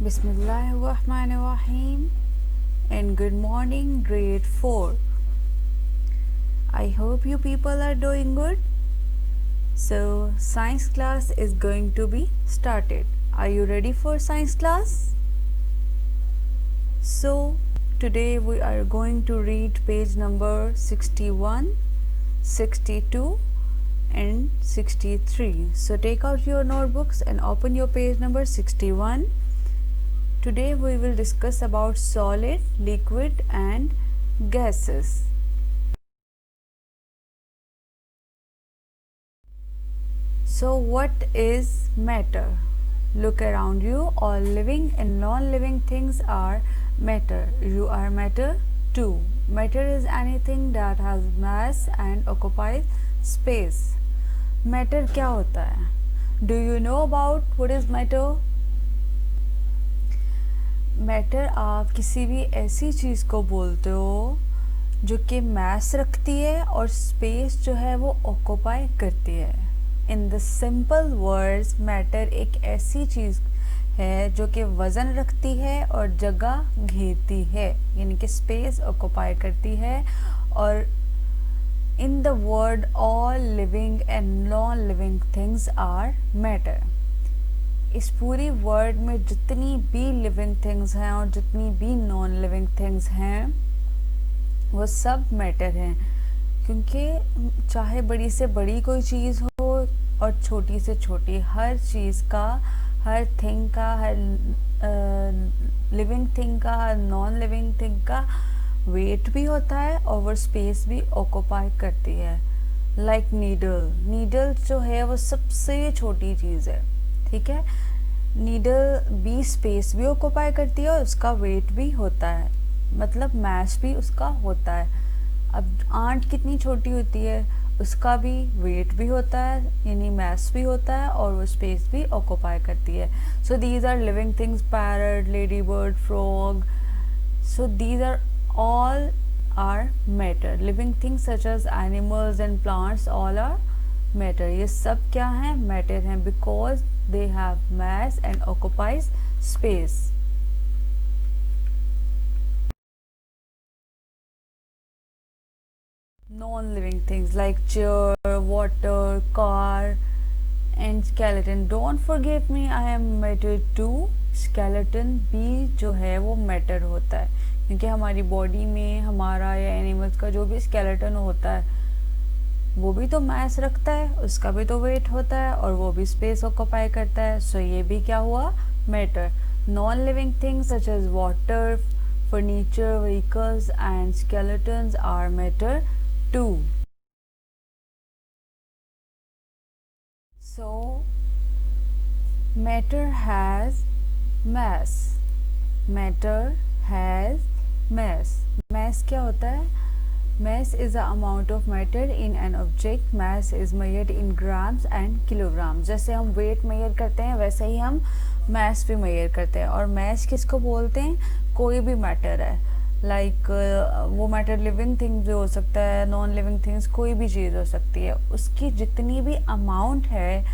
Bismillahirrahmanirrahim and good morning grade 4. I hope you people are doing good. So science class is going to be started. Are you ready for science class? So today we are going to read page number 61, 62 and 63. So take out your notebooks and open your page number 61. Today we will discuss about solid, liquid and gases. So what is matter? Look around you. All living and non-living things are matter. You are matter too. Matter is anything that has mass and occupies space. Matter क्या होता है? Do you know about what is matter? Matter आप किसी भी ऐसी चीज़ को बोलते हो जो कि मैस रखती है और स्पेस जो है वो ऑक्यूपाई करती है. In the simple words matter एक ऐसी चीज़ है जो कि वज़न रखती है और जगह घेरती है, यानी कि स्पेस ऑक्यूपाई करती है. और in the world all living and non living things are matter. इस पूरी वर्ल्ड में जितनी भी लिविंग थिंग्स हैं और जितनी भी नॉन लिविंग थिंग्स हैं वो सब मैटर हैं, क्योंकि चाहे बड़ी से बड़ी कोई चीज़ हो और छोटी से छोटी, हर चीज़ का, हर थिंग का, हर लिविंग थिंग का, हर नॉन लिविंग थिंग का वेट भी होता है और वो स्पेस भी ऑक्यूपाई करती है. लाइक नीडल जो है वो सबसे छोटी चीज़ है, ठीक है. नीडल भी स्पेस भी ऑक्यूपाई करती है और उसका वेट भी होता है, मतलब मैस भी उसका होता है. अब आंट कितनी छोटी होती है, उसका भी वेट भी होता है, यानी मैस भी होता है और वो स्पेस भी ऑक्यूपाई करती है. So these are living things, parrot, lady bird, frog. So these are all are matter. Living things such as animals and plants all are matter. ये सब क्या हैं? मैटर हैं, because they have mass and occupies space. Non-living things like chair, water, car and skeleton. Don't forget me, I am matter too. Skeleton भी जो है वो matter होता है, क्योंकि हमारी बॉडी में हमारा या एनिमल्स का जो भी स्केलेटन होता है वो भी तो मैस रखता है, उसका भी तो वेट होता है और वो भी स्पेस ऑक्यूपाई करता है. सो ये भी क्या हुआ? Matter. Non living things such as water, furniture, vehicles and skeletons are matter too. So matter has mass. Matter has mass. Mass क्या होता है? Mass is the amount of matter in an object. Mass is measured in grams and kilograms. जैसे हम weight measure करते हैं वैसे ही हम mass भी measure करते हैं. और mass किसको बोलते हैं? कोई भी matter है, like वो matter living thing भी हो सकता है, non living things कोई भी चीज़ हो सकती है. उसकी जितनी भी amount है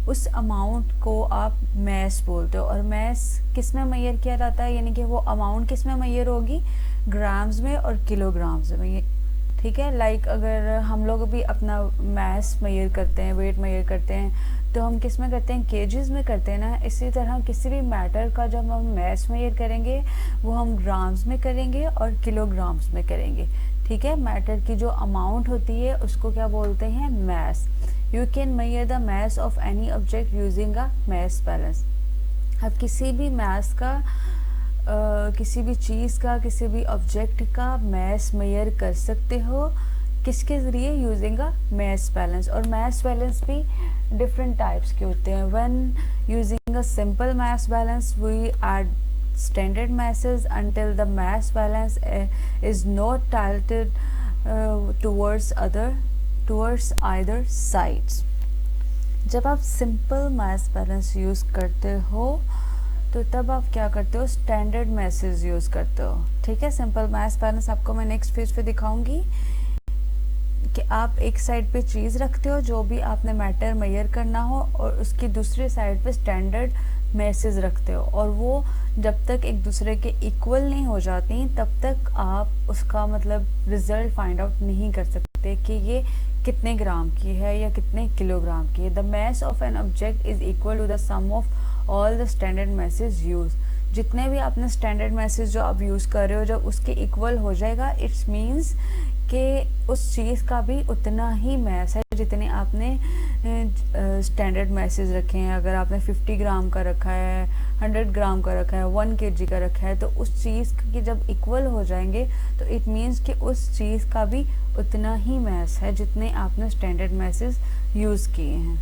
उस amount को आप mass बोलते हो. और mass किस में measure किया जाता है, यानी कि वो amount किस में measure होगी? ग्राम्स में और किलोग्राम्स में, ठीक है. लाइक अगर हम लोग भी अपना मैस मेजर करते हैं, वेट मेजर करते हैं, तो हम किस में करते हैं? केजीज में करते हैं ना. इसी तरह किसी भी मैटर का जब हम मैस मेजर करेंगे वो हम ग्राम्स में करेंगे और किलोग्राम्स में करेंगे, ठीक है. मैटर की जो अमाउंट होती है उसको क्या बोलते हैं? Mass. You can measure the mass of any object using a mass balance. अब किसी भी मैस का किसी भी चीज़ का, किसी भी ऑब्जेक्ट का मैस मेजर कर सकते हो. किसके ज़रिए? Using a mass balance. और मैस बैलेंस भी डिफरेंट टाइप्स के होते हैं. When using a simple mass balance we add standard masses until the mass balance is not tilted towards either sides. जब आप सिंपल मैस बैलेंस यूज़ करते हो तो तब आप क्या करते हो? स्टैंडर्ड मैसेज यूज़ करते हो, ठीक है. सिंपल मैस बैलेंस आपको मैं नेक्स्ट पेज पे दिखाऊंगी कि आप एक साइड पे चीज़ रखते हो जो भी आपने मैटर मेजर करना हो और उसकी दूसरी साइड पे स्टैंडर्ड मैसेज रखते हो, और वो जब तक एक दूसरे के इक्वल नहीं हो जाती तब तक आप उसका मतलब रिजल्ट फाइंड आउट नहीं कर सकते कि ये कितने ग्राम की है या कितने किलोग्राम की है। The mass of an object is equal to the sum of all the standard masses used. जितने भी आपने स्टैंडर्ड मैसेज जो आप यूज़ कर रहे हो जब उसके इक्वल हो जाएगा, इट्स मीन्स कि उस चीज़ का भी उतना ही मैस है जितने आपने स्टैंडर्ड मैसेज रखे हैं। अगर आपने 50 ग्राम का रखा है, 100 ग्राम का रखा है, 1 kg का रखा है, तो उस चीज़ के जब इक्वल हो जाएंगे तो इट मीन्स कि उस चीज़ का भी उतना ही मैस है जितने आपने स्टैंडर्ड मैसेज यूज़ किए हैं।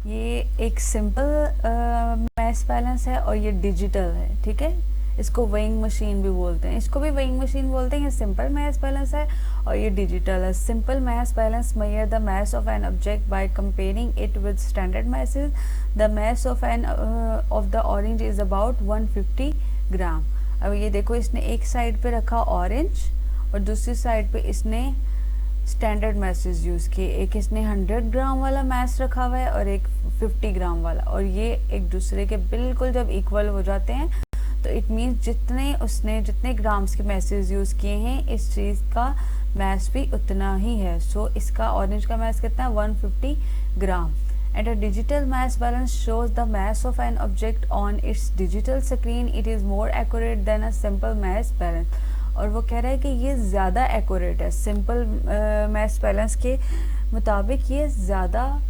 ये एक सिंपल मैस बैलेंस है और ये डिजिटल है, ठीक है। इसको वेइंग मशीन भी बोलते हैं, इसको भी वेइंग मशीन बोलते हैं। ये सिंपल मैस बैलेंस है और ये डिजिटल है। Simple mass balance measure the mass of an object by comparing it with standard masses. The mass of the orange is about 150 gram. अब ये देखो, इसने एक साइड पे रखा ऑरेंज और दूसरी साइड पे इसने स्टैंडर्ड मैसेज यूज़ किए। एक इसने 100 ग्राम वाला मैस रखा हुआ है और एक 50 ग्राम वाला, और ये एक दूसरे के बिल्कुल जब इक्वल हो जाते हैं तो इट मीन्स जितने ग्राम्स के मैसेज यूज़ किए हैं इस चीज़ का मैस भी उतना ही है। सो इसका ऑरेंज का मैस कितना है? 150 gram. And a digital mass balance shows the mass of an object on its digital screen. It is more accurate than a simple mass balance. और वो कह रहा है कि ये ज़्यादा एक्यूरेट है। सिंपल मैस बैलेंस के मुताबिक ये ज़्यादा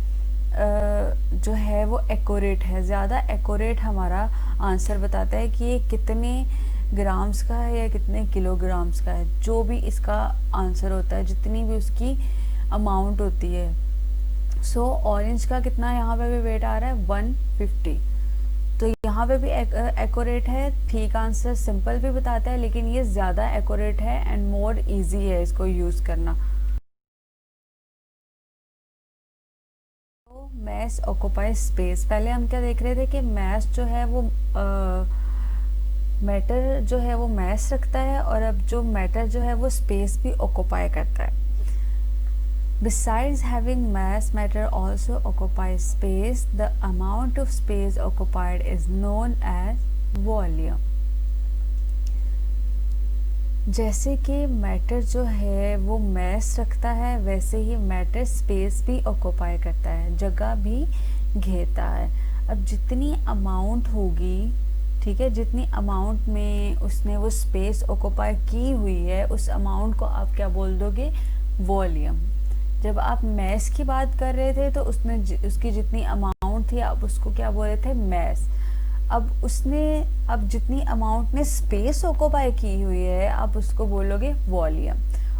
जो है वो एक्यूरेट है, ज़्यादा एक्यूरेट हमारा आंसर बताता है कि ये कितने ग्राम्स का है या कितने किलोग्राम्स का है। जो भी इसका आंसर होता है, जितनी भी उसकी अमाउंट होती है। सो ऑरेंज का कितना यहाँ पे भी वेट आ रहा है? 150। तो यहाँ पे भी एक्यूरेट है, ठीक आंसर। सिंपल भी बताता है लेकिन ये ज़्यादा एक्यूरेट है एंड मोर इजी है इसको यूज़ करना। तो मैस ऑक्यूपाई स्पेस। पहले हम क्या देख रहे थे कि मैस जो है वो मैटर जो है वो मैस रखता है, और अब जो मैटर जो है वो स्पेस भी ऑक्यूपाई करता है। Besides having mass, matter also occupies space. The amount of space occupied is known as volume. जैसे कि मैटर जो है वो मैस रखता है, वैसे ही मैटर स्पेस भी ऑक्यूपाई करता है, जगह भी घेरता है। अब जितनी अमाउंट होगी, ठीक है, जितनी अमाउंट में उसने वो स्पेस ऑक्यूपाई की हुई है, उस अमाउंट को आप क्या बोल दोगे? वॉल्यूम। जब आप मैस की बात कर रहे थे तो उसकी जितनी अमाउंट थी आप उसको क्या बोल रहे थे? मैस। अब जितनी अमाउंट ने स्पेस ऑक्यूपाई की हुई है आप उसको बोलोगे वॉल्यूम।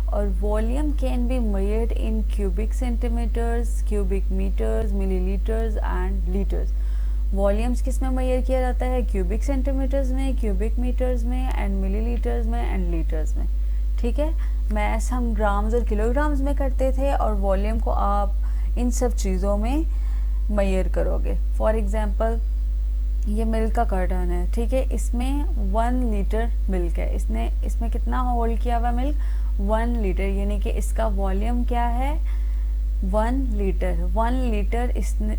और volume can be measured in cubic centimetres, cubic metres, millilitres and litres. Volumes किस में मेजर किया जाता है? क्यूबिक सेंटीमीटर्स में, क्यूबिक मीटर्स में एंड मिलीलीटर्स में एंड लीटर्स में, ठीक है। मैस हम ग्राम्स और किलोग्राम्स में करते थे और वॉल्यूम को आप इन सब चीज़ों में मेजर करोगे। फॉर एग्जांपल ये मिल्क का कर्टन है, ठीक है, इसमें 1 लीटर मिल्क है। इसमें कितना होल्ड किया हुआ मिल्क? 1 लीटर, यानी कि इसका वॉल्यूम क्या है? 1 लीटर। 1 लीटर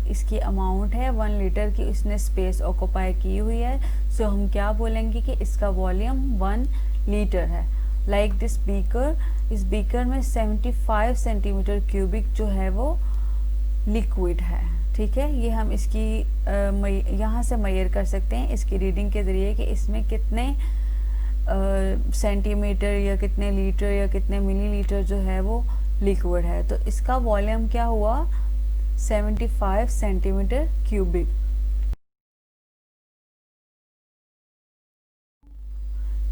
इसकी अमाउंट है, 1 लीटर की इसने स्पेस ऑक्यूपाई की हुई है। सो हम क्या बोलेंगे कि इसका वॉल्यूम 1 लीटर है। लाइक दिस बीकर, इस बीकर में 75 सेंटीमीटर क्यूबिक जो है वो लिक्विड है, ठीक है। ये हम इसकी यहाँ से मेजर कर सकते हैं इसकी रीडिंग के ज़रिए कि इसमें कितने सेंटीमीटर या कितने लीटर या कितने मिलीलीटर जो है वो लिक्विड है। तो इसका वॉल्यूम क्या हुआ? 75 centimetre cubic.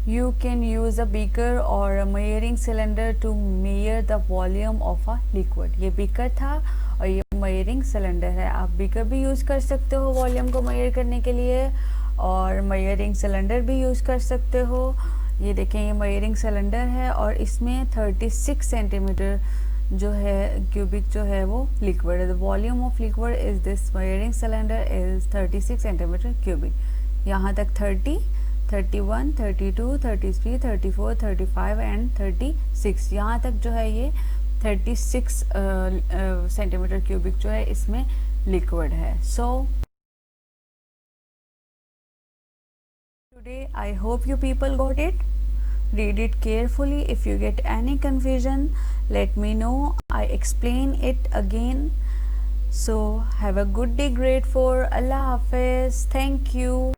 You can use a beaker or a measuring cylinder to measure the volume of a liquid. ये बीकर था और ये measuring cylinder है। आप बीकर भी यूज़ कर सकते हो वॉल्यूम को मेजर करने के लिए, और measuring cylinder भी यूज़ कर सकते हो। ये देखें, ये measuring cylinder है और इसमें 36 सेंटीमीटर जो है क्यूबिक जो है वो लिक्विड है। The volume of liquid is this measuring cylinder is 36 centimetre cubic. यहाँ तक 30, 31, 32, 33, 34, 35 एंड 36, यहाँ तक जो है ये 36 सेंटीमीटर क्यूबिक जो है इसमें लिक्विड है. So today I hope you people got it. Read it carefully. If you get any confusion, let me know. I explain it again. So have a good day, grade 4. Allah Hafiz. Thank you.